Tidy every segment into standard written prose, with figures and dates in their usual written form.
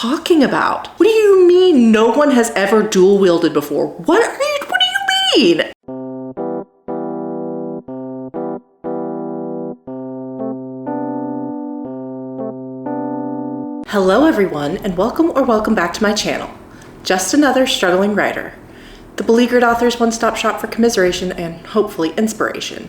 talking about? What do you mean no one has ever dual wielded before? What do you mean? Hello everyone, and welcome back to my channel. Just another struggling writer. The beleaguered author's one-stop shop for commiseration and hopefully inspiration.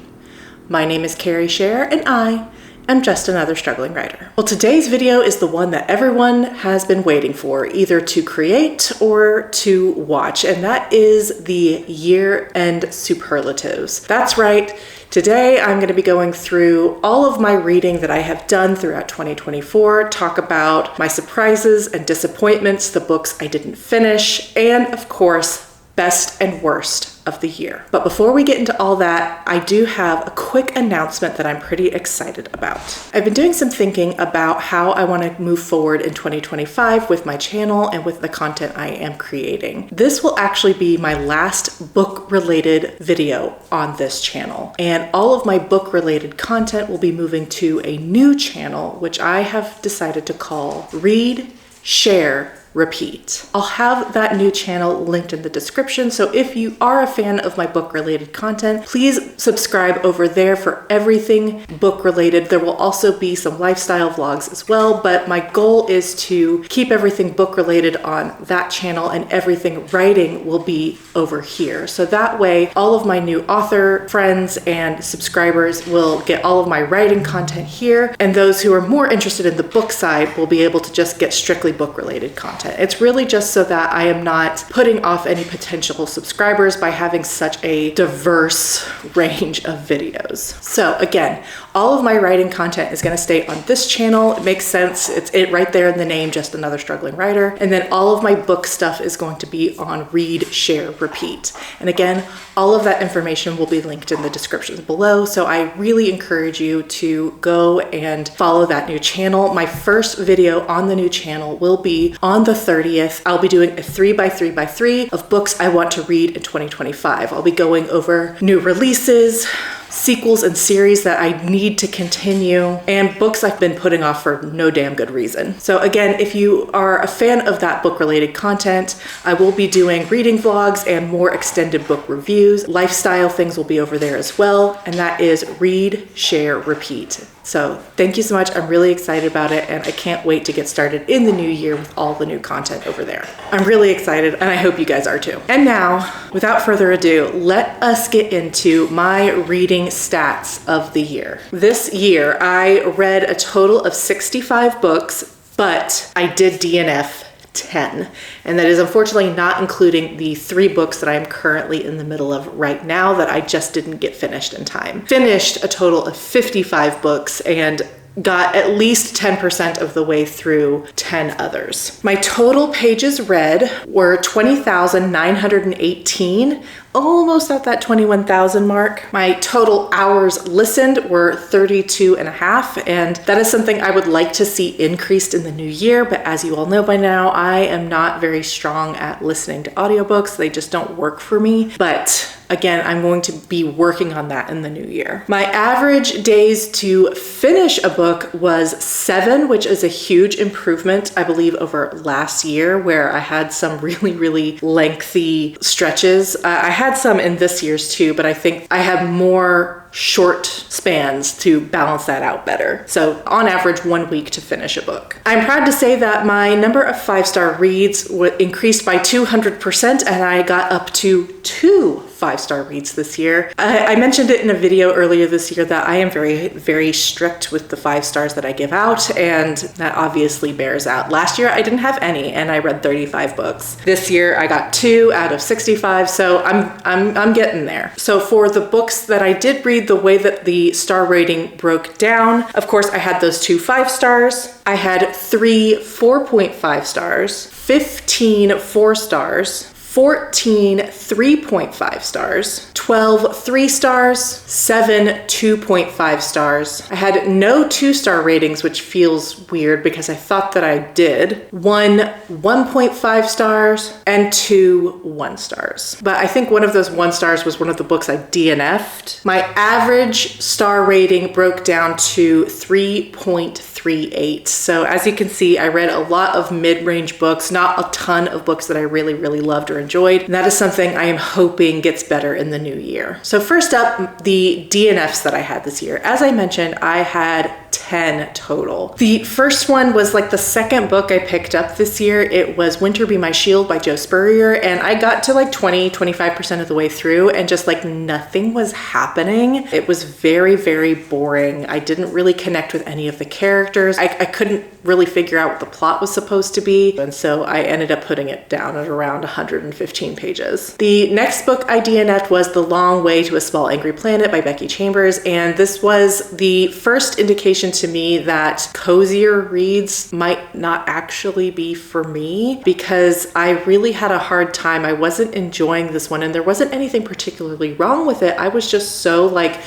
My name is Carrie Scher, and I am just another struggling writer. Well, today's video is the one that everyone has been waiting for, either to create or to watch, and that is the year-end superlatives. That's right. Today, I'm going to be going through all of my reading that I have done throughout 2024, talk about my surprises and disappointments, the books I didn't finish, and of course, best and worst of the year. But before we get into all that, I do have a quick announcement that I'm pretty excited about. I've been doing some thinking about how I want to move forward in 2025 with my channel and with the content I am creating. This will actually be my last book-related video on this channel, and all of my book-related content will be moving to a new channel, which I have decided to call Read, Share, Repeat. I'll have that new channel linked in the description, so if you are a fan of my book-related content, please subscribe over there for everything book-related. There will also be some lifestyle vlogs as well, but my goal is to keep everything book-related on that channel and everything writing will be over here. So that way, all of my new author friends and subscribers will get all of my writing content here, and those who are more interested in the book side will be able to just get strictly book-related content. It's really just so that I am not putting off any potential subscribers by having such a diverse range of videos. So again, all of my writing content is going to stay on this channel. It makes sense. It's it right there in the name, just another struggling writer. And then all of my book stuff is going to be on Read, Share, Repeat. And again, all of that information will be linked in the descriptions below. So I really encourage you to go and follow that new channel. My first video on the new channel will be on the 30th. I'll be doing a 3x3x3 of books I want to read in 2025. I'll be going over new releases, sequels and series that I need to continue, and books I've been putting off for no damn good reason. So again, if you are a fan of that book-related content, I will be doing reading vlogs and more extended book reviews. Lifestyle things will be over there as well, and that is Read, Share, Repeat. So thank you so much. I'm really excited about it, and I can't wait to get started in the new year with all the new content over there. I'm really excited, and I hope you guys are too. And now, without further ado, let us get into my reading stats of the year. This year, I read a total of 65 books, but I did DNF 10. And that is unfortunately not including the 3 books that I'm currently in the middle of right now that I just didn't get finished in time. Finished a total of 55 books and got at least 10% of the way through 10 others. My total pages read were 20,918, almost at that 21,000 mark. My total hours listened were 32 and a half, and that is something I would like to see increased in the new year, but as you all know by now, I am not very strong at listening to audiobooks. They just don't work for me, but again, I'm going to be working on that in the new year. My average days to finish a book was 7, which is a huge improvement, I believe, over last year where I had some really lengthy stretches. I had some in this year's too, but I think I had more short spans to balance that out better. So on average, 1 week to finish a book. I'm proud to say that my number of 5-star reads increased by 200%, and I got up to 2 5-star reads this year. I mentioned it in a video earlier this year that I am very strict with the 5 stars that I give out, and that obviously bears out. Last year I didn't have any, and I read 35 books. This year I got 2 out of 65, so I'm getting there. So for the books that I did read, the way that the star rating broke down, of course I had those 2 5 stars. I had 3 4.5 stars, 15 4 stars, 14 3.5 stars, 12 3 stars, 7 2.5 stars. I had no 2-star ratings, which feels weird because I thought that I did. 1 1.5 stars, and 2 1 stars. But I think one of those 1 stars was one of the books I DNF'd. My average star rating broke down to 3.38. So as you can see, I read a lot of mid-range books, not a ton of books that I really, really loved or enjoyed. And that is something I am hoping gets better in the new year. So first up, the DNFs that I had this year. As I mentioned, I had 10 total. The first one was like the second book I picked up this year. It was Winter Be My Shield by Joe Spurrier, and I got to like 25% of the way through and just like nothing was happening. It was very, very boring. I didn't really connect with any of the characters. I couldn't really figure out what the plot was supposed to be, and so I ended up putting it down at around 115 pages. The next book I DNF'd was The Long Way to a Small Angry Planet by Becky Chambers, and this was the first indication to me that cozier reads might not actually be for me, because I really had a hard time. I wasn't enjoying this one, and there wasn't anything particularly wrong with it. I was just so like,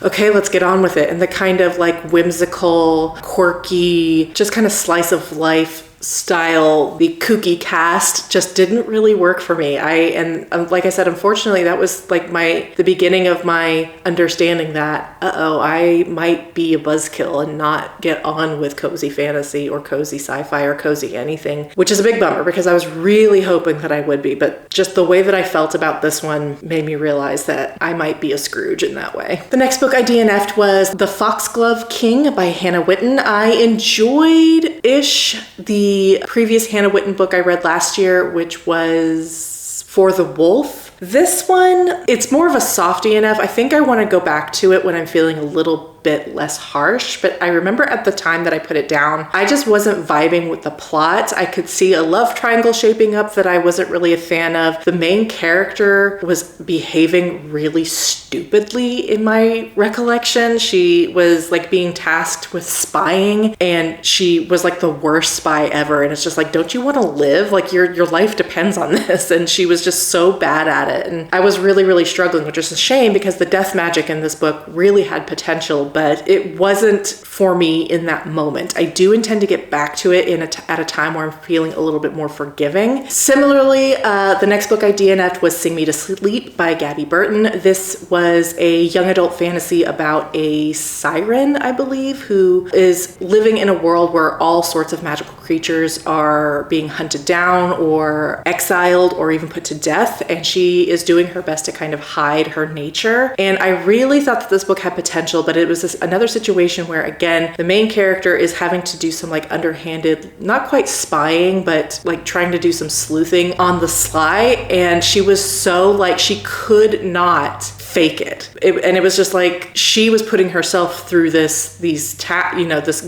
okay, let's get on with it. And the kind of like whimsical, quirky, just kind of slice of life style, the kooky cast just didn't really work for me. Like I said, unfortunately, that was like the beginning of my understanding that, I might be a buzzkill and not get on with cozy fantasy or cozy sci-fi or cozy anything, which is a big bummer because I was really hoping that I would be, but just the way that I felt about this one made me realize that I might be a Scrooge in that way. The next book I DNF'd was The Foxglove King by Hannah Whitten. I enjoyed-ish the previous Hannah Whitten book I read last year, which was For the Wolf. This one, it's more of a soft DNF. I think I want to go back to it when I'm feeling a little bit less harsh, but I remember at the time that I put it down, I just wasn't vibing with the plot. I could see a love triangle shaping up that I wasn't really a fan of. The main character was behaving really stupidly in my recollection. She was like being tasked with spying, and she was like the worst spy ever. And it's just like, don't you want to live? Like your life depends on this. And she was just so bad at it. And I was really, really struggling, which is a shame because the death magic in this book really had potential, but it wasn't for me in that moment. I do intend to get back to it at a time where I'm feeling a little bit more forgiving. Similarly, the next book I DNF'd was Sing Me to Sleep by Gabby Burton. This was a young adult fantasy about a siren, I believe, who is living in a world where all sorts of magical creatures are being hunted down or exiled or even put to death, and she is doing her best to kind of hide her nature. And I really thought that this book had potential, but it was another situation where, again, the main character is having to do some like underhanded, not quite spying, but like trying to do some sleuthing on the sly. And she was so like, she could not fake it. And it was just like, she was putting herself through this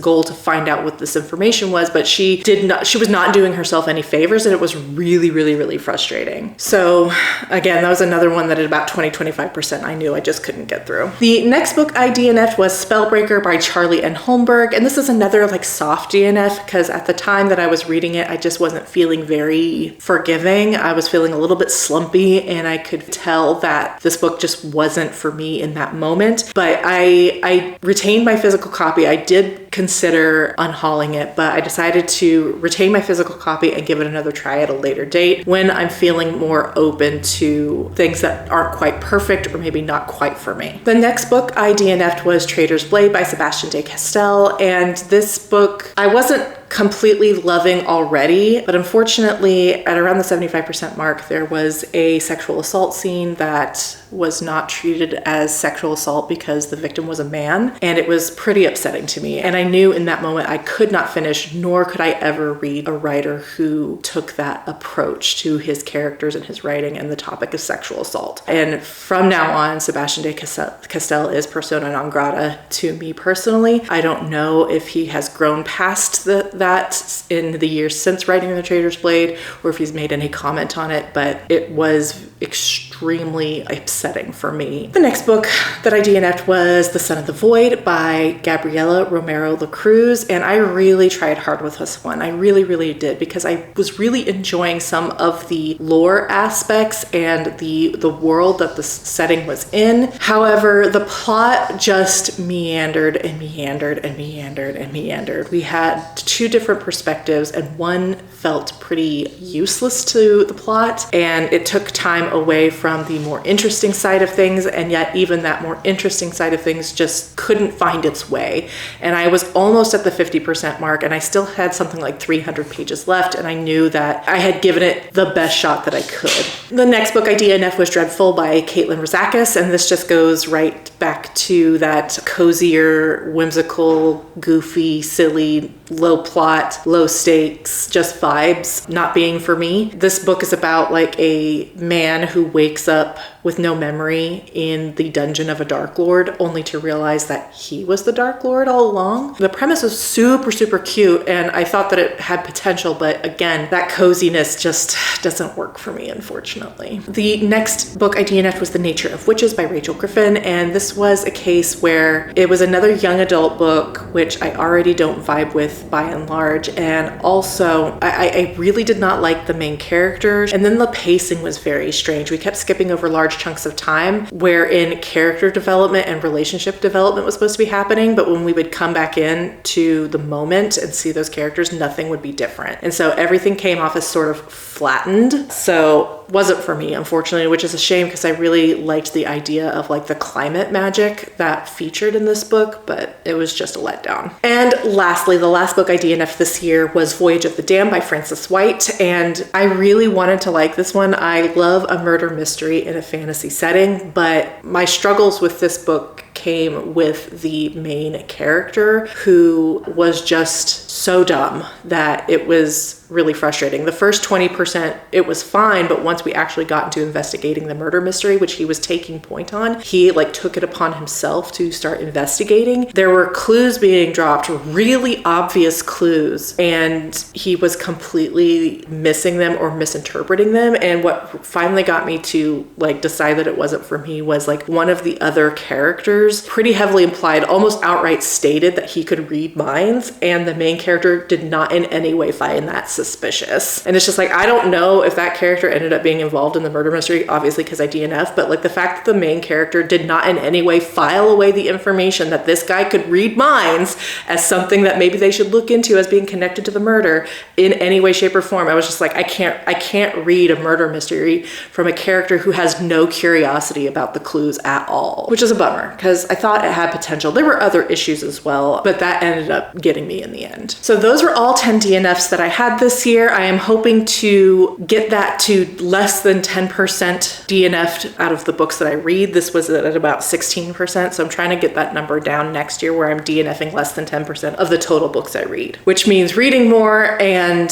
goal to find out what this information was, but she was not doing herself any favors, and it was really, really, really frustrating. So again, that was another one that at about 25% I knew I just couldn't get through. The next book I DNF'd was Spellbreaker by Charlie N. Holmberg, and this is another like soft DNF because at the time that I was reading it, I just wasn't feeling very forgiving. I was feeling a little bit slumpy, and I could tell that this book just wasn't for me in that moment. But I retained my physical copy. I did consider unhauling it, but I decided to retain my physical copy and give it another try at a later date when I'm feeling more open to things that aren't quite perfect or maybe not quite for me. The next book I DNF'd was Traitor's Blade by Sebastian de Castell, and this book I wasn't completely loving already, but unfortunately at around the 75% mark there was a sexual assault scene that was not treated as sexual assault because the victim was a man, and it was pretty upsetting to me. And I knew in that moment I could not finish, nor could I ever read a writer who took that approach to his characters and his writing and the topic of sexual assault. And from now on, Sebastian de Castell is persona non grata to me personally. I don't know if he has grown past that DNFs in the years since writing The Traitor's Blade, or if he's made any comment on it, but it was extremely upsetting for me. The next book that I DNF'd was The Son of the Void by Gabriela Romero Lacruz, and I really tried hard with this one. I really did, because I was really enjoying some of the lore aspects and the world that the setting was in. However, the plot just meandered and meandered and meandered and meandered. We had two different perspectives, and one felt pretty useless to the plot, and it took time away from the more interesting side of things, and yet even that more interesting side of things just couldn't find its way. And I was almost at the 50% mark, and I still had something like 300 pages left, and I knew that I had given it the best shot that I could. The next book I DNF was Dreadful by Caitlin Rozakis, and this just goes right back to that cozier, whimsical, goofy, silly, low plot, low stakes, just vibes not being for me. This book is about like a man who wakes up with no memory in the dungeon of a Dark Lord, only to realize that he was the Dark Lord all along. The premise was super cute, and I thought that it had potential, but again, that coziness just doesn't work for me, unfortunately. The next book I DNF'd was The Nature of Witches by Rachel Griffin, and this was a case where it was another young adult book, which I already don't vibe with by and large, and also I really did not like the main characters, and then the pacing was very strange. We kept skipping over large chunks of time wherein character development and relationship development was supposed to be happening, but when we would come back in to the moment and see those characters, nothing would be different. And so everything came off as sort of flattened. So wasn't for me, unfortunately, which is a shame, because I really liked the idea of like the climate magic that featured in this book, but it was just a letdown. And lastly, the last book I DNF'd this year was Voyage of the Damned by Frances White, and I really wanted to like this one. I love a murder mystery in a fantasy setting, but my struggles with this book came with the main character, who was just so dumb that it was really frustrating. The first 20%, it was fine, but once we actually got into investigating the murder mystery, which he was taking point on, he like took it upon himself to start investigating. There were clues being dropped, really obvious clues, and he was completely missing them or misinterpreting them. And what finally got me to like decide that it wasn't for me was like one of the other characters pretty heavily implied, almost outright stated, that he could read minds, and the main character did not in any way find that suspicious. And it's just like, I don't know if that character ended up being involved in the murder mystery, obviously because I DNF, but like the fact that the main character did not in any way file away the information that this guy could read minds as something that maybe they should look into as being connected to the murder in any way, shape, or form. I was just like, I can't read a murder mystery from a character who has no curiosity about the clues at all, which is a bummer, because I thought it had potential. There were other issues as well, but that ended up getting me in the end. So those were all 10 DNFs that I had this year. I am hoping to get that to less than 10% DNF'd out of the books that I read. This was at about 16%, so I'm trying to get that number down next year where I'm DNFing less than 10% of the total books I read, which means reading more and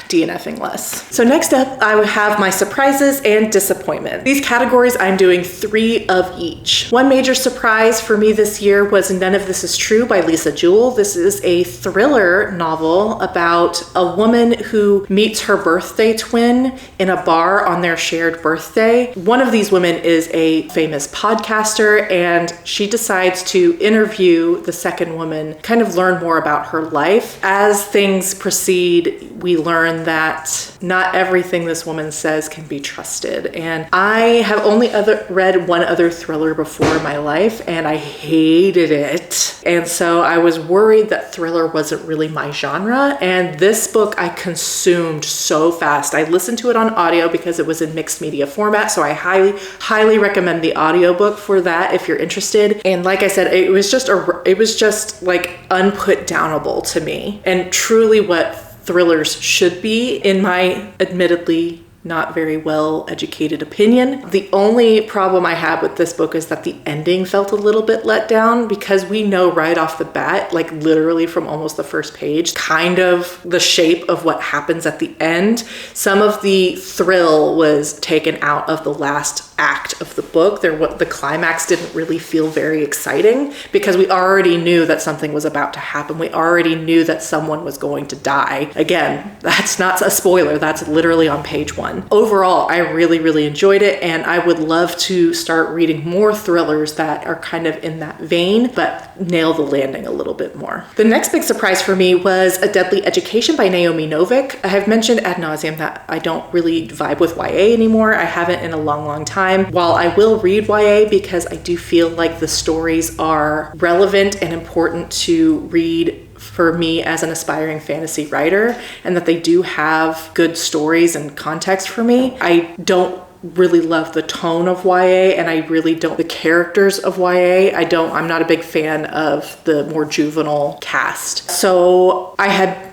DNFing less. So next up, I would have my surprises and disappointment. These categories, I'm doing 3 of each. One major surprise for me this year was None of This Is True by Lisa Jewell. This is a thriller novel about a woman who meets her birthday twin in a bar on their shared birthday. One of these women is a famous podcaster, and she decides to interview the second woman, kind of learn more about her life. As things proceed, we learn that not everything this woman says can be trusted. And I have only read one other thriller before in my life, and I hated it. And so I was worried that thriller wasn't really my genre. And this book I consumed so fast. I listened to it on audio because it was in mixed media format. So I highly recommend the audiobook for that if you're interested. And like I said, it was just like unputdownable to me, and truly what thrillers should be, in my admittedly not very well educated opinion. The only problem I had with this book is that the ending felt a little bit let down, because we know right off the bat, like literally from almost the first page, kind of the shape of what happens at the end. Some of the thrill was taken out of the last act of the book. The climax didn't really feel very exciting because we already knew that something was about to happen. We already knew that someone was going to die. Again, that's not a spoiler. That's literally on page 1. Overall, I really, really enjoyed it, and I would love to start reading more thrillers that are kind of in that vein, but nail the landing a little bit more. The next big surprise for me was A Deadly Education by Naomi Novik. I have mentioned ad nauseum that I don't really vibe with YA anymore. I haven't in a long, long time. While I will read YA because I do feel like the stories are relevant and important to read for me as an aspiring fantasy writer, and that they do have good stories and context for me, I don't really love the tone of YA, and I really don't the characters of YA. I'm not a big fan of the more juvenile cast. So I had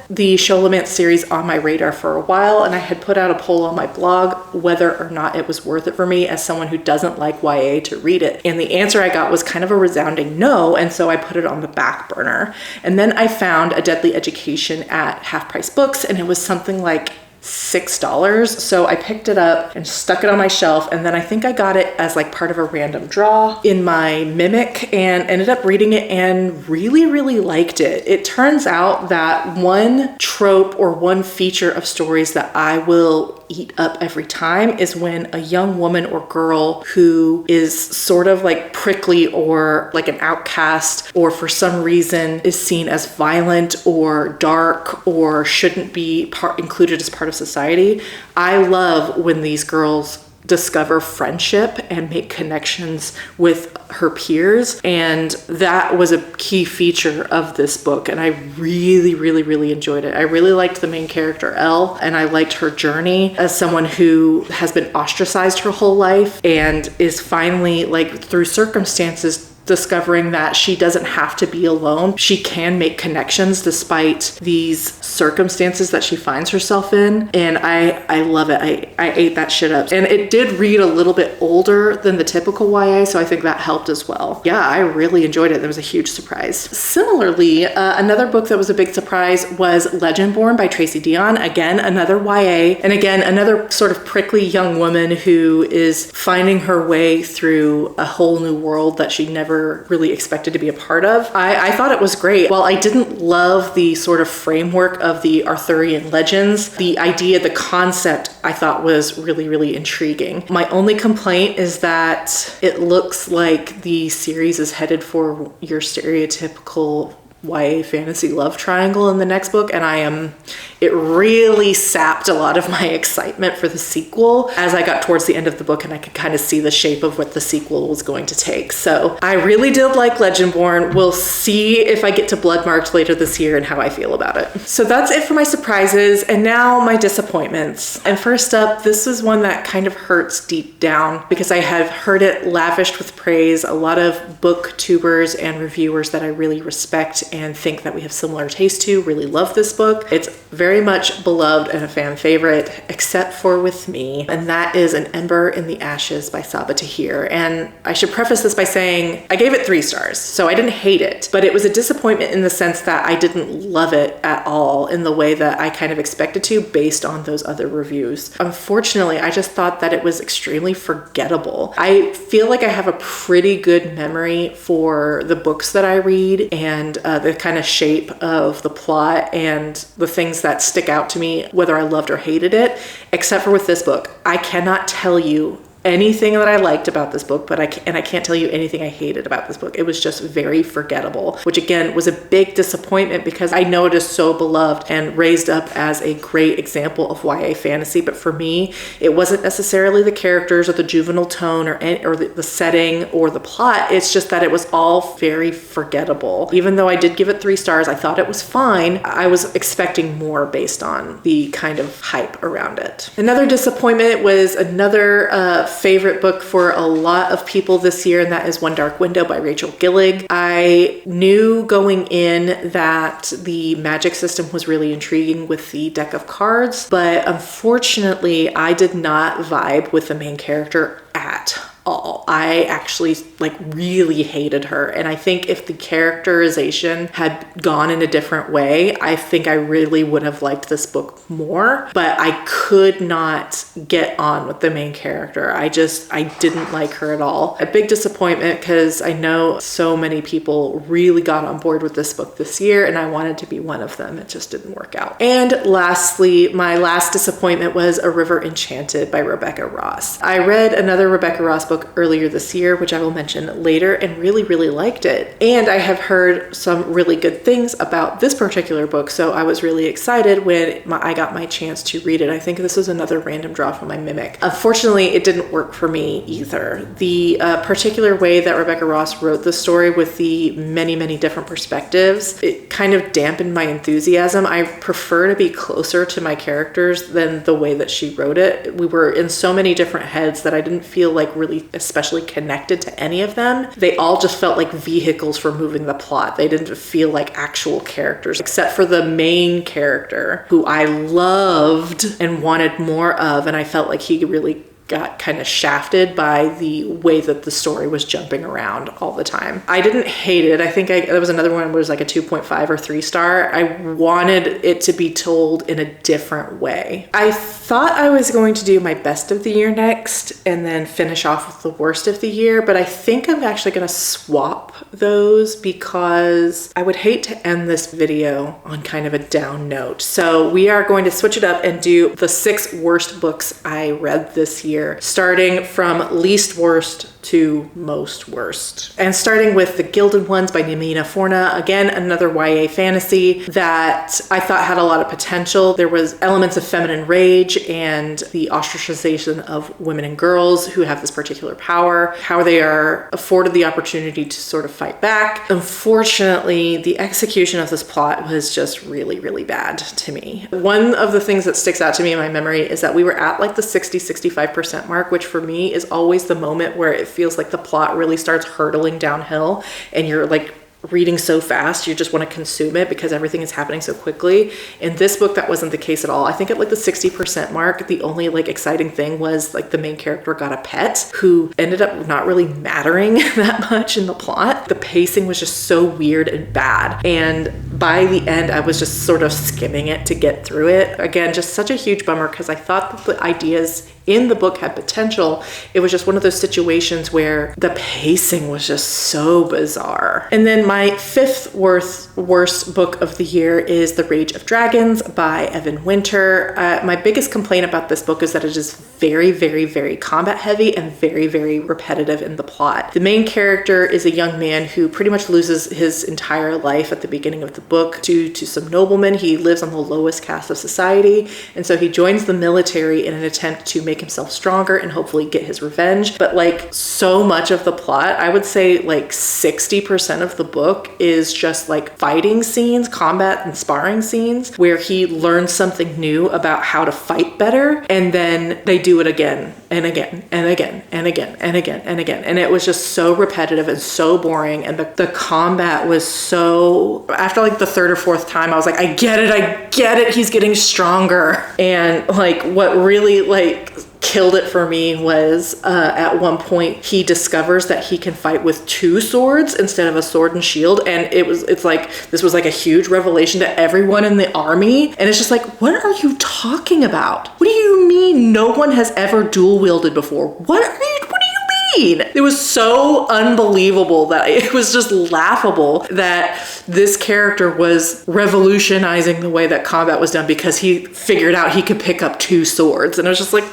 the Sholomance series on my radar for a while, and I had put out a poll on my blog whether or not it was worth it for me as someone who doesn't like YA to read it. And the answer I got was kind of a resounding no, and so I put it on the back burner. And then I found A Deadly Education at Half Price Books, and it was something like $6. So I picked it up and stuck it on my shelf, and then I think I got it as like part of a random draw in my Mimic and ended up reading it and really, really liked it. It turns out that one trope or one feature of stories that I will eat up every time is when a young woman or girl who is sort of like prickly or like an outcast, or for some reason is seen as violent or dark or shouldn't be included as part of society. I love when these girls discover friendship and make connections with her peers, and that was a key feature of this book, and I really, really, really enjoyed it. I really liked the main character, Elle, and I liked her journey as someone who has been ostracized her whole life and is finally, like, through circumstances, discovering that she doesn't have to be alone. She can make connections despite these circumstances that she finds herself in. And I love it. I ate that shit up. And it did read a little bit older than the typical YA, so I think that helped as well. Yeah, I really enjoyed it. It was a huge surprise. Similarly, another book that was a big surprise was Legendborn by Tracy Deonn. Again, another YA. And again, another sort of prickly young woman who is finding her way through a whole new world that she never really expected to be a part of. I thought it was great. While I didn't love the sort of framework of the Arthurian legends, the idea, the concept, I thought was really, really intriguing. My only complaint is that it looks like the series is headed for your stereotypical YA fantasy love triangle in the next book, and it really sapped a lot of my excitement for the sequel as I got towards the end of the book and I could kind of see the shape of what the sequel was going to take. So I really did like Legendborn. We'll see if I get to Bloodmarked later this year and how I feel about it. So that's it for my surprises, and now my disappointments. And first up, this is one that kind of hurts deep down because I have heard it lavished with praise. A lot of booktubers and reviewers that I really respect and think that we have similar taste to really love this book. It's very much beloved and a fan favorite, except for with me, and that is An Ember in the Ashes by Sabaa Tahir. And I should preface this by saying I gave it 3 stars, so I didn't hate it, but it was a disappointment in the sense that I didn't love it at all in the way that I kind of expected to based on those other reviews. Unfortunately, I just thought that it was extremely forgettable. I feel like I have a pretty good memory for the books that I read and the kind of shape of the plot and the things that stick out to me, whether I loved or hated it, except for with this book. I cannot tell you anything that I liked about this book, I can't tell you anything I hated about this book. It was just very forgettable, which again was a big disappointment because I know it is so beloved and raised up as a great example of YA fantasy. But for me, it wasn't necessarily the characters or the juvenile tone or the setting or the plot. It's just that it was all very forgettable. Even though I did give it 3 stars, I thought it was fine. I was expecting more based on the kind of hype around it. Another disappointment was another favorite book for a lot of people this year, and that is One Dark Window by Rachel Gillig. I knew going in that the magic system was really intriguing with the deck of cards, but unfortunately I did not vibe with the main character at all. I actually like really hated her. And I think if the characterization had gone in a different way, I think I really would have liked this book more, but I could not get on with the main character. I didn't like her at all. A big disappointment because I know so many people really got on board with this book this year and I wanted to be one of them. It just didn't work out. And lastly, my last disappointment was A River Enchanted by Rebecca Ross. I read another Rebecca Ross book earlier this year, which I will mention later, and really, really liked it. And I have heard some really good things about this particular book, so I was really excited when I got my chance to read it. I think this was another random draw from my Mimic. Unfortunately, it didn't work for me either. The particular way that Rebecca Ross wrote the story with the many, many different perspectives, it kind of dampened my enthusiasm. I prefer to be closer to my characters than the way that she wrote it. We were in so many different heads that I didn't feel like really especially connected to any of them. They all just felt like vehicles for moving the plot. They didn't feel like actual characters, except for the main character who I loved and wanted more of, and I felt like he really got kind of shafted by the way that the story was jumping around all the time. I didn't hate it. I think there was another one where it was like a 2.5 or 3 star. I wanted it to be told in a different way. I thought I was going to do my best of the year next and then finish off with the worst of the year, but I think I'm actually going to swap those because I would hate to end this video on kind of a down note. So we are going to switch it up and do the 6 worst books I read this year, starting from least worst to most worst. And starting with The Gilded Ones by Nimina Forna. Again, another YA fantasy that I thought had a lot of potential. There was elements of feminine rage and the ostracization of women and girls who have this particular power, how they are afforded the opportunity to sort of fight back. Unfortunately, the execution of this plot was just really, really bad to me. One of the things that sticks out to me in my memory is that we were at like the 60-65% mark, which for me is always the moment where it feels like the plot really starts hurtling downhill and you're like reading so fast you just want to consume it because everything is happening so quickly. In this book that wasn't the case at all. I think at like the 60% mark, the only like exciting thing was like the main character got a pet who ended up not really mattering that much in the plot. The pacing was just so weird and bad, and by the end I was just sort of skimming it to get through it. Again, just such a huge bummer because I thought that the ideas in the book had potential. It was just one of those situations where the pacing was just so bizarre. And then my 5th worst book of the year is The Rage of Dragons by Evan Winter. My biggest complaint about this book is that it is very, very, very combat heavy and very, very repetitive in the plot. The main character is a young man who pretty much loses his entire life at the beginning of the book due to some noblemen. He lives on the lowest caste of society, and so he joins the military in an attempt to make himself stronger and hopefully get his revenge. But like so much of the plot, I would say like 60% of the book is just like fighting scenes, combat and sparring scenes where he learns something new about how to fight better, and then they do it again and again and again and again and again and again. And it was just so repetitive and so boring, and the combat was so, after like the 3rd or 4th time I was like, I get it, he's getting stronger. And like what really like killed it for me was at one point he discovers that he can fight with 2 swords instead of a sword and shield, and it's like this was like a huge revelation to everyone in the army, and it's just like, what are you talking about? What do you mean no one has ever dual wielded before? What do you mean? It was so unbelievable that it was just laughable that this character was revolutionizing the way that combat was done because he figured out he could pick up 2 swords, and it was just like,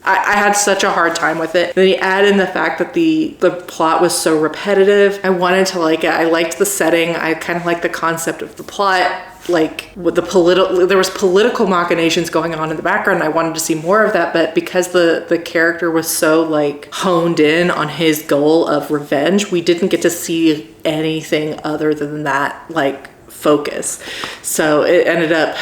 I had such a hard time with it. Then you add in the fact that the plot was so repetitive. I wanted to like it. I liked the setting. I kind of liked the concept of the plot. Like with there was political machinations going on in the background. I wanted to see more of that, but because the character was so like honed in on his goal of revenge, we didn't get to see anything other than that like focus. So it ended up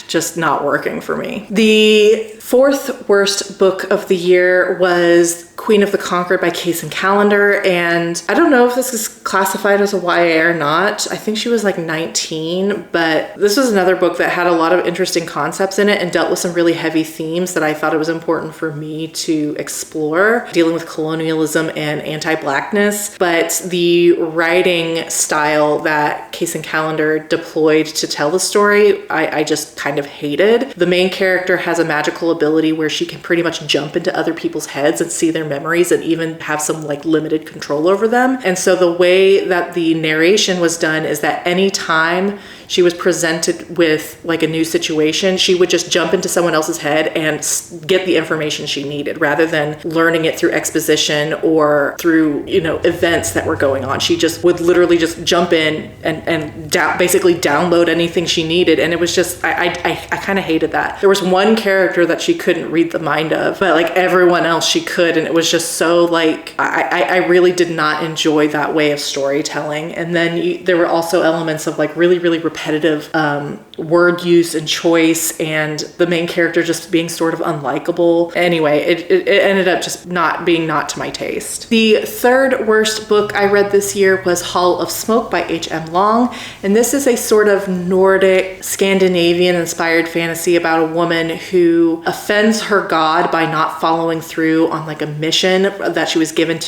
just not working for me. The Fourth worst book of the year was Queen of the Conquered by Kacen Callender, and I don't know if this is classified as a YA or not. I think she was like 19, but this was another book that had a lot of interesting concepts in it and dealt with some really heavy themes that I thought it was important for me to explore, dealing with colonialism and anti-Blackness. But the writing style that Kacen Callender deployed to tell the story, I just kind of hated. The main character has a magical ability where she can pretty much jump into other people's heads and see their memories and even have some like limited control over them. And so the way that the narration was done is that anytime she was presented with like a new situation, she would just jump into someone else's head and get the information she needed rather than learning it through exposition or through, events that were going on. She just would literally just jump in and basically download anything she needed. And it was just, I kind of hated that. There was one character that she couldn't read the mind of, but like everyone else she could. And it was just so like, I really did not enjoy that way of storytelling. And then there were also elements of like really, really repetitive word use and choice, and the main character just being sort of unlikable. Anyway, it ended up just not to my taste. The third worst book I read this year was Hall of Smoke by H.M. Long, and this is a sort of Nordic, Scandinavian inspired fantasy about a woman who offends her god by not following through on like a mission that she was given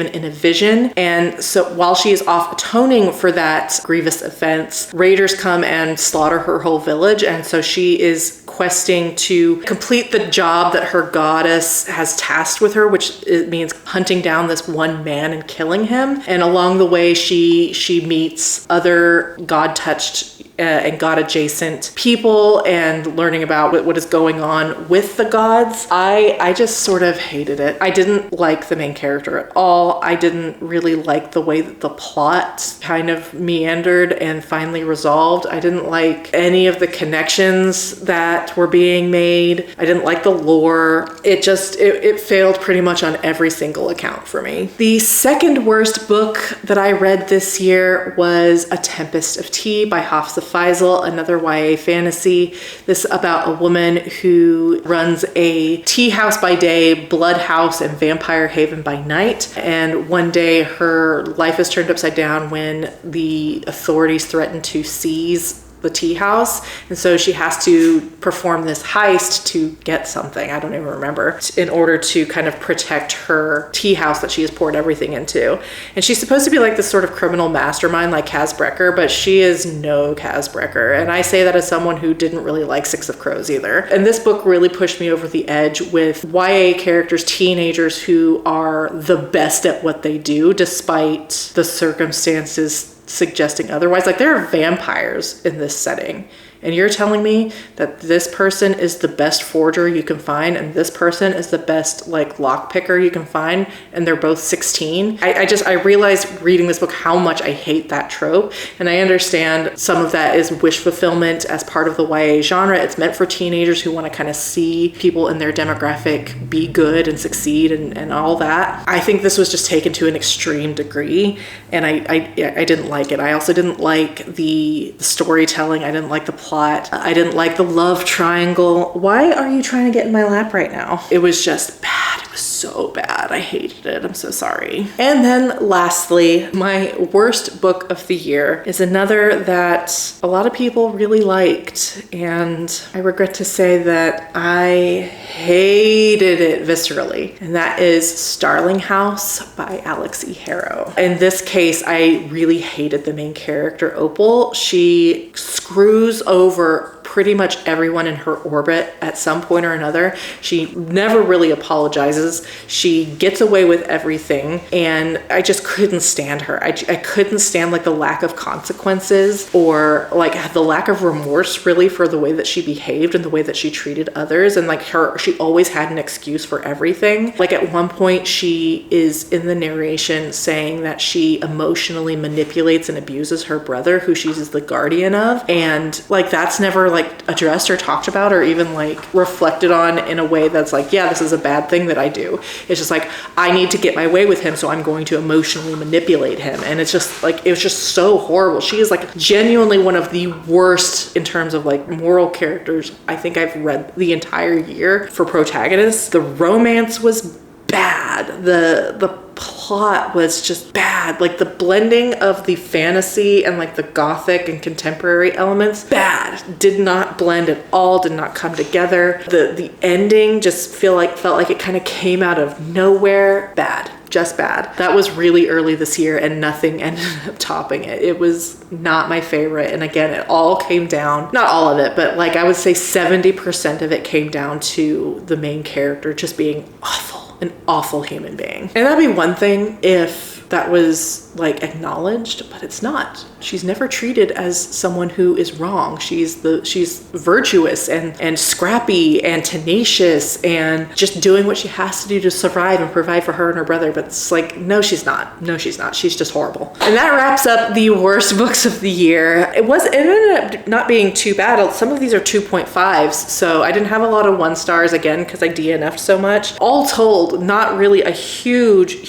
in a vision. And so while she is off atoning for that grievous offense, raiders come and slaughter her whole village, and so she is questing to complete the job that her goddess has tasked with her, which means hunting down this one man and killing him. And along the way she meets other god-touched and god-adjacent people and learning about what is going on with the gods. I just sort of hated it. I didn't like the main character at all. I didn't really like the way that the plot kind of meandered and finally resolved. I didn't like any of the connections that were being made. I didn't like the lore. It failed pretty much on every single account for me. The second worst book that I read this year was A Tempest of Tea by Hafsa Faisal, another YA fantasy. This is about a woman who runs a tea house by day, blood house, and vampire haven by night. And one day her life is turned upside down when the authorities threaten to seize the tea house, and so she has to perform this heist to get something, I don't even remember, in order to kind of protect her tea house that she has poured everything into. And she's supposed to be like this sort of criminal mastermind like Kaz Brekker, but she is no Kaz Brekker, and I say that as someone who didn't really like Six of Crows either. And this book really pushed me over the edge with YA characters, teenagers who are the best at what they do despite the circumstances suggesting otherwise. Like, there are vampires in this setting, and you're telling me that this person is the best forger you can find and this person is the best like lock picker you can find, and they're both 16. I realized reading this book how much I hate that trope, and I understand some of that is wish fulfillment as part of the YA genre. It's meant for teenagers who want to kind of see people in their demographic be good and succeed and all that. I think this was just taken to an extreme degree, and I didn't like it. I also didn't like the storytelling. I didn't like the plot. I didn't like the love triangle. Why are you trying to get in my lap right now? It was just bad. It was so bad. I hated it. I'm so sorry. And then lastly, my worst book of the year is another that a lot of people really liked, and I regret to say that I hated it viscerally, and that is Starling House by Alex E. Harrow. In this case, I really hated the main character, Opal. She screws over pretty much everyone in her orbit at some point or another. She never really apologizes. She gets away with everything, and I just couldn't stand her. I couldn't stand like the lack of consequences or like the lack of remorse really for the way that she behaved and the way that she treated others. And like she always had an excuse for everything. Like at one point she is in the narration saying that she emotionally manipulates and abuses her brother, who she's the guardian of. And like that's never like like addressed or talked about or even like reflected on in a way that's like, yeah, this is a bad thing that I do. It's just like, I need to get my way with him, so I'm going to emotionally manipulate him. And it's just like, it was just so horrible. She is like genuinely one of the worst in terms of like moral characters I think I've read the entire year for protagonists. The romance was bad. The plot was just bad. Like the blending of the fantasy and like the gothic and contemporary elements, bad. Did not blend at all, did not come together. The ending just felt like it kind of came out of nowhere. Bad. Just bad. That was really early this year and nothing ended up topping it. It was not my favorite. And again, it all came down, not all of it, but like I would say 70% of it came down to the main character just being awful, an awful human being. And that'd be one thing if that was like acknowledged, but it's not. She's never treated as someone who is wrong. She's virtuous and scrappy and tenacious and just doing what she has to do to survive and provide for her and her brother. But it's like, no, she's not. No, she's not. She's just horrible. And that wraps up the worst books of the year. It ended up not being too bad. Some of these are 2.5s, so I didn't have a lot of 1 stars again because I DNF'd so much. All told, not really a huge,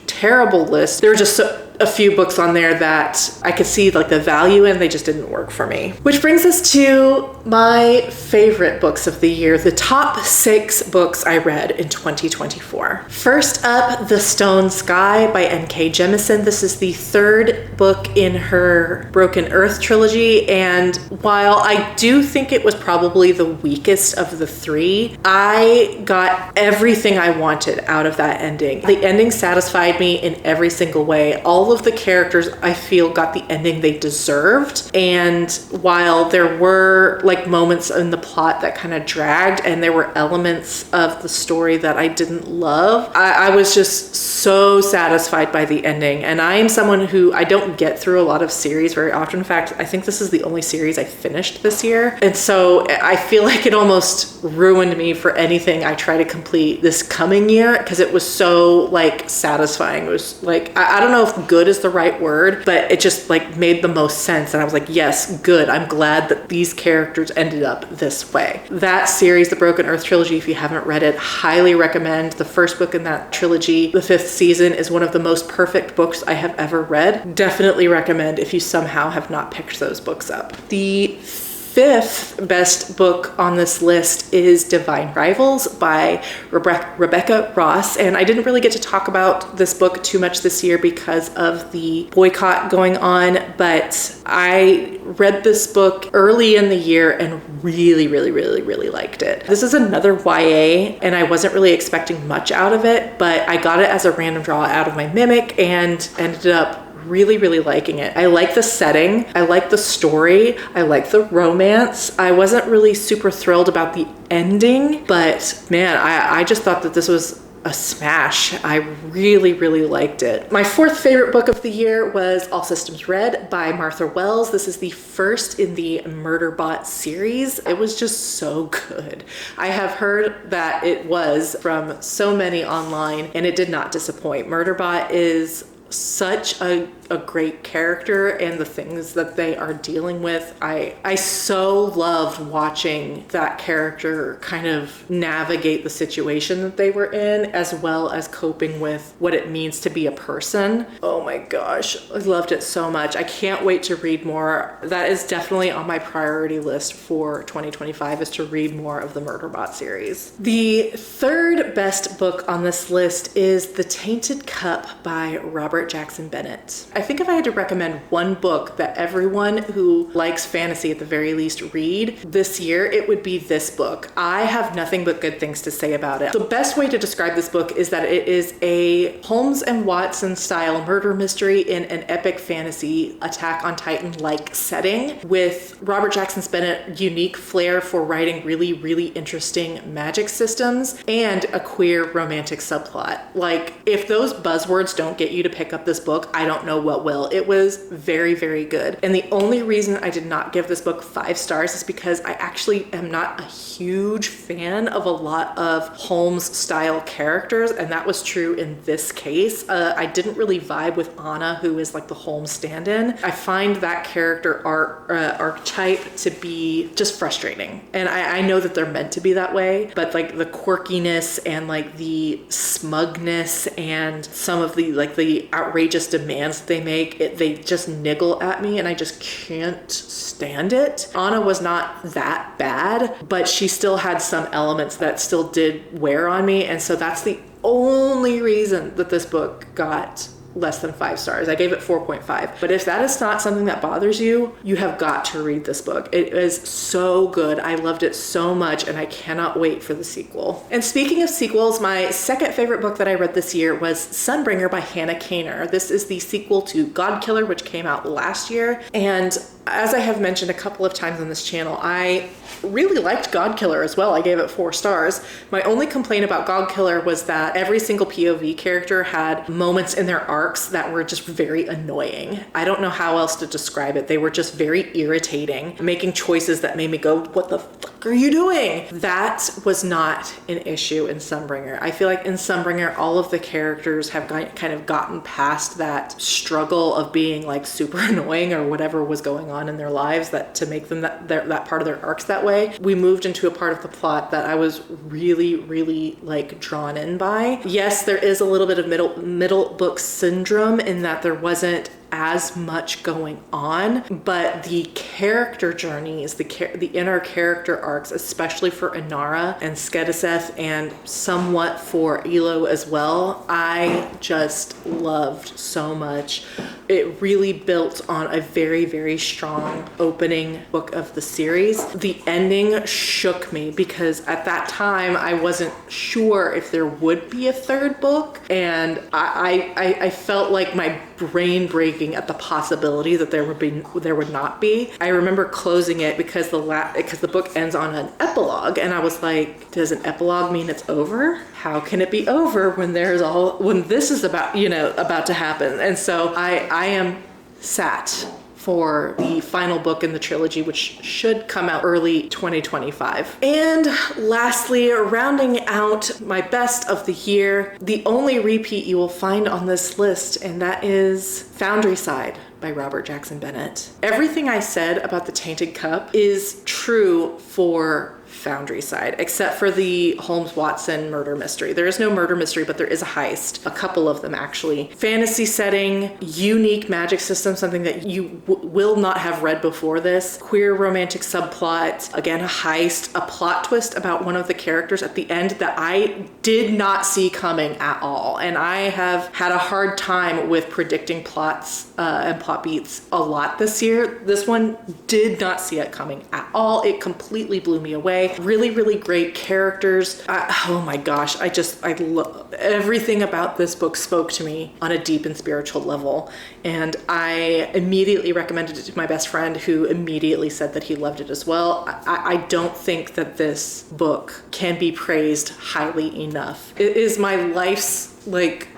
terrible list. There were just a few books on there that I could see like the value in, they just didn't work for me. Which brings us to my favorite books of the year, the top 6 books I read in 2024. First up, The Stone Sky by N.K. Jemisin. This is the 3rd book in her Broken Earth trilogy, and while I do think it was probably the weakest of the 3, I got everything I wanted out of that ending. The ending satisfied me in every single way. All of the characters, I feel, got the ending they deserved. And while there were like moments in the plot that kind of dragged and there were elements of the story that I didn't love, I was just so satisfied by the ending. And I am someone who, I don't get through a lot of series very often. In fact, I think this is the only series I finished this year. And so I feel like it almost ruined me for anything I try to complete this coming year because it was so like satisfying. It was like, I don't know if good is the right word, but it just like made the most sense. And I was like, yes, good. I'm glad that these characters ended up this way. That series, the Broken Earth trilogy, if you haven't read it, highly recommend. The first book in that trilogy, the 5th season, is one of the most perfect books I have ever read. Definitely recommend if you somehow have not picked those books up. The 5th best book on this list is Divine Rivals by Rebecca Ross. And I didn't really get to talk about this book too much this year because of the boycott going on, but I read this book early in the year and really liked it. This is another YA, and I wasn't really expecting much out of it, but I got it as a random draw out of my Mimic and ended up really liking it. I like the setting. I like the story. I like the romance. I wasn't really super thrilled about the ending, but man, I just thought that this was a smash. I really liked it. My 4th favorite book of the year was All Systems Red by Martha Wells. This is the first in the Murderbot series. It was just so good. I have heard that it was from so many online, and it did not disappoint. Murderbot is such a great character, and the things that they are dealing with, I so loved watching that character kind of navigate the situation that they were in, as well as coping with what it means to be a person. Oh my gosh, I loved it so much. I can't wait to read more. That is definitely on my priority list for 2025, is to read more of the Murderbot series. The 3rd best book on this list is The Tainted Cup by Robert Jackson Bennett. I think if I had to recommend one book that everyone who likes fantasy at the very least read this year, it would be this book. I have nothing but good things to say about it. The best way to describe this book is that it is a Holmes and Watson style murder mystery in an epic fantasy Attack on Titan-like setting, with Robert Jackson Bennett's unique flair for writing really interesting magic systems and a queer romantic subplot. Like, if those buzzwords don't get you to pick up this book, I don't know what will. It was very, very good. And the only reason I did not give this book 5 stars is because I actually am not a huge fan of a lot of Holmes style characters, and that was true in this case. I didn't really vibe with Anna, who is like the Holmes stand-in. I find that character archetype to be just frustrating, and I know that they're meant to be that way, but like the quirkiness and like the smugness and some of the like the outrageous demands they make, they just niggle at me, and I just can't stand it. Anna was not that bad, but she still had some elements that still did wear on me, and so that's the only reason that this book got less than 5 stars. I gave it 4.5. But if that is not something that bothers you, you have got to read this book. It is so good. I loved it so much, and I cannot wait for the sequel. And speaking of sequels, my second favorite book that I read this year was Sunbringer by Hannah Kaner. This is the sequel to Godkiller, which came out last year. And as I have mentioned a couple of times on this channel, I really liked Godkiller as well. I gave it 4 stars. My only complaint about Godkiller was that every single POV character had moments in their arcs that were just very annoying. I don't know how else to describe it. They were just very irritating, making choices that made me go, what the fuck are you doing? That was not an issue in Sunbringer. I feel like in Sunbringer, all of the characters have kind of gotten past that struggle of being like super annoying or whatever was going on in their lives that to make them that part of their arcs that way. We moved into a part of the plot that I was really, really like drawn in by. Yes, there is a little bit of middle book syndrome in that there wasn't as much going on, but the character journeys, the inner character arcs, especially for Inara and Skediseth and somewhat for Elo as well, I just loved so much. It really built on a very, very strong opening book of the series. The ending shook me because at that time I wasn't sure if there would be a third book, and I felt like my brain breaking at the possibility that there would not be. I remember closing it because the book ends on an epilogue, and I was like, does an epilogue mean it's over? How can it be over when this is about to happen? And so I am sat for the final book in the trilogy, which should come out early 2025. And lastly, rounding out my best of the year, the only repeat you will find on this list, and that is Foundry Side by Robert Jackson Bennett. Everything I said about The Tainted Cup is true for Foundry Side, except for the Holmes-Watson murder mystery. There is no murder mystery, but there is a heist. A couple of them, actually. Fantasy setting, unique magic system, something that you will not have read before this. Queer romantic subplot, again, a heist, a plot twist about one of the characters at the end that I did not see coming at all. And I have had a hard time with predicting plots and plot beats a lot this year. This one did not see it coming at all. It completely blew me away. Really, really great characters. Oh my gosh, I love everything about this book. Spoke to me on a deep and spiritual level, and I immediately recommended it to my best friend, who immediately said that he loved it as well. I don't think that this book can be praised highly enough. It is my life's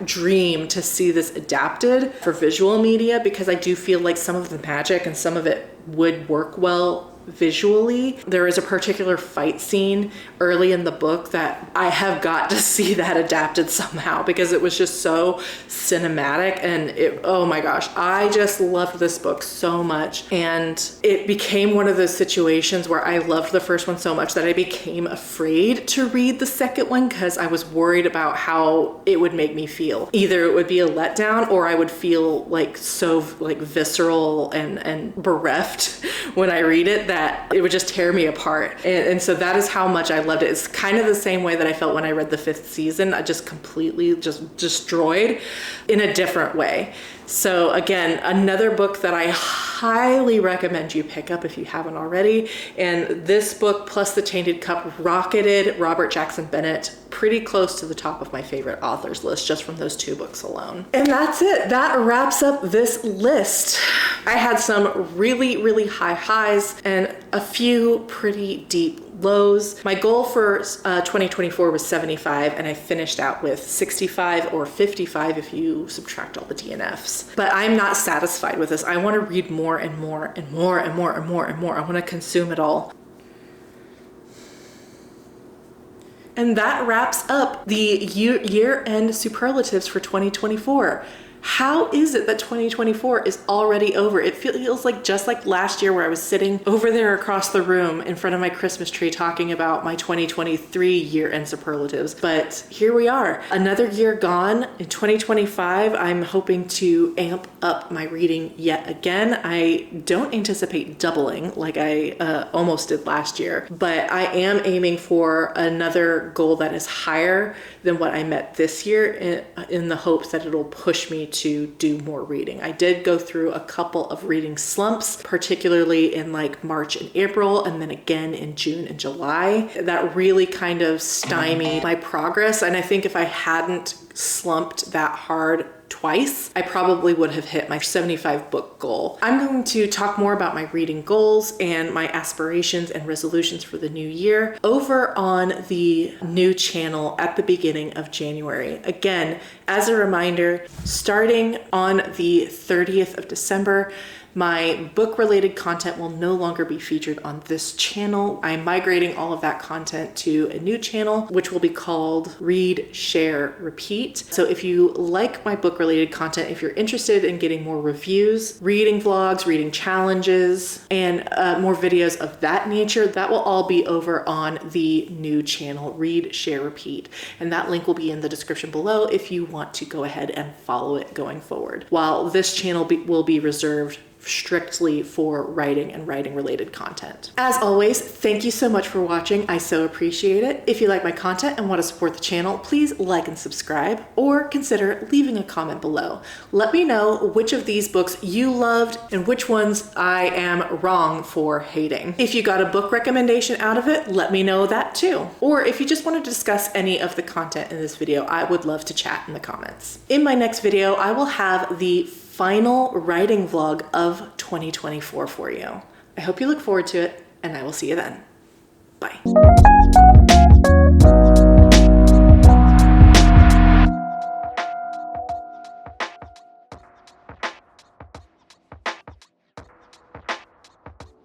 dream to see this adapted for visual media, because I do feel like some of the magic and some of it would work well visually. There is a particular fight scene early in the book that I have got to see that adapted somehow, because it was just so cinematic, and oh my gosh, I just loved this book so much. And it became one of those situations where I loved the first one so much that I became afraid to read the second one because I was worried about how it would make me feel. Either it would be a letdown, or I would feel so visceral and bereft when I read it that it would just tear me apart. And so that is how much I loved it. It's kind of the same way that I felt when I read the 5th season. I just completely just destroyed in a different way. So again, another book that I highly recommend you pick up if you haven't already. And this book plus The Tainted Cup rocketed Robert Jackson Bennett pretty close to the top of my favorite authors list just from those 2 books alone. And that's it. That wraps up this list. I had some really, really high highs and a few pretty deep lows. My goal for 2024 was 75, and I finished out with 65 or 55 if you subtract all the DNFs. But I'm not satisfied with this. I want to read more and more and more and more and more and more. I want to consume it all. And that wraps up the year-end superlatives for 2024. How is it that 2024 is already over? It feels like just like last year where I was sitting over there across the room in front of my Christmas tree talking about my 2023 year-end superlatives. But here we are, another year gone. In 2025, I'm hoping to amp up my reading yet again. I don't anticipate doubling like I almost did last year, but I am aiming for another goal that is higher than what I met this year in the hopes that it'll push me to do more reading. I did go through a couple of reading slumps, particularly in like March and April, and then again in June and July. That really kind of stymied my progress. And I think if I hadn't slumped that hard twice, I probably would have hit my 75 book goal. I'm going to talk more about my reading goals and my aspirations and resolutions for the new year over on the new channel at the beginning of January. Again, as a reminder, starting on the 30th of December, my book-related content will no longer be featured on this channel. I'm migrating all of that content to a new channel, which will be called Read, Share, Repeat. So if you like my book-related content, if you're interested in getting more reviews, reading vlogs, reading challenges, and more videos of that nature, that will all be over on the new channel, Read, Share, Repeat. And that link will be in the description below if you want to go ahead and follow it going forward. While this channel will be reserved strictly for writing and writing related content. As always, thank you so much for watching. I so appreciate it. If you like my content and want to support the channel, please like and subscribe, or consider leaving a comment below. Let me know which of these books you loved and which ones I am wrong for hating. If you got a book recommendation out of it, let me know that too. Or if you just want to discuss any of the content in this video, I would love to chat in the comments. In my next video, I will have the final writing vlog of 2024 for you. I hope you look forward to it, and I will see you then. Bye.